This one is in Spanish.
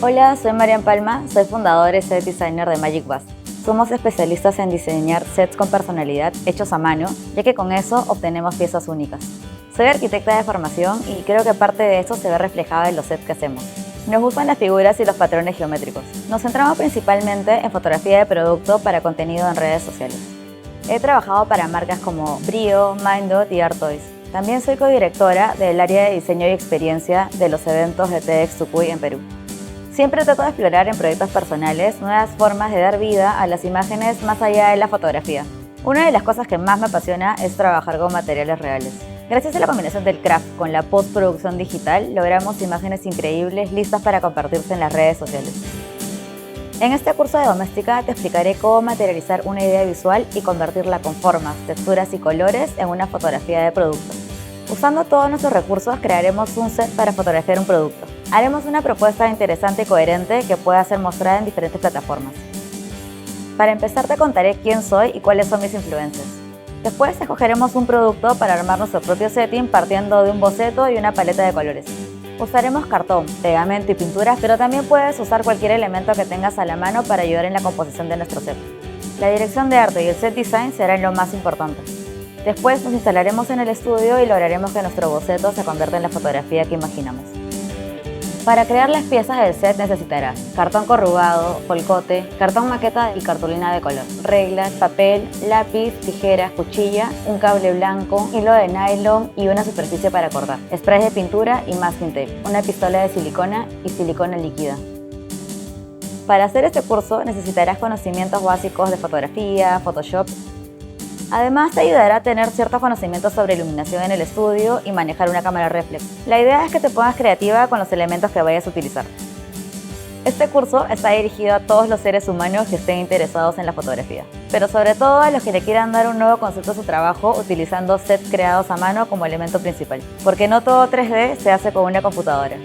Hola, soy Marian Palma, soy fundadora y set designer de Magic Bus. Somos especialistas en diseñar sets con personalidad hechos a mano, ya que con eso obtenemos piezas únicas. Soy arquitecta de formación y creo que parte de eso se ve reflejado en los sets que hacemos. Nos gustan las figuras y los patrones geométricos. Nos centramos principalmente en fotografía de producto para contenido en redes sociales. He trabajado para marcas como Brio, Mindot y Art Toys. También soy codirectora del área de diseño y experiencia de los eventos de TEDx Tucuy en Perú. Siempre trato de explorar en proyectos personales nuevas formas de dar vida a las imágenes más allá de la fotografía. Una de las cosas que más me apasiona es trabajar con materiales reales. Gracias a la combinación del craft con la postproducción digital, logramos imágenes increíbles listas para compartirse en las redes sociales. En este curso de doméstica te explicaré cómo materializar una idea visual y convertirla con formas, texturas y colores en una fotografía de producto. Usando todos nuestros recursos crearemos un set para fotografiar un producto. Haremos una propuesta interesante y coherente que pueda ser mostrada en diferentes plataformas. Para empezar te contaré quién soy y cuáles son mis influencias. Después escogeremos un producto para armar nuestro propio setting partiendo de un boceto y una paleta de colores. Usaremos cartón, pegamento y pinturas, pero también puedes usar cualquier elemento que tengas a la mano para ayudar en la composición de nuestro set. La dirección de arte y el set design serán lo más importante. Después nos instalaremos en el estudio y lograremos que nuestro boceto se convierta en la fotografía que imaginamos. Para crear las piezas del set necesitarás cartón corrugado, polcote, cartón maqueta y cartulina de color, reglas, papel, lápiz, tijeras, cuchilla, un cable blanco, hilo de nylon y una superficie para cortar, sprays de pintura y masking tape, una pistola de silicona y silicona líquida. Para hacer este curso necesitarás conocimientos básicos de fotografía, Photoshop. Además te ayudará a tener ciertos conocimientos sobre iluminación en el estudio y manejar una cámara reflex. La idea es que te pongas creativa con los elementos que vayas a utilizar. Este curso está dirigido a todos los seres humanos que estén interesados en la fotografía, pero sobre todo a los que le quieran dar un nuevo concepto a su trabajo utilizando sets creados a mano como elemento principal, porque no todo 3D se hace con una computadora.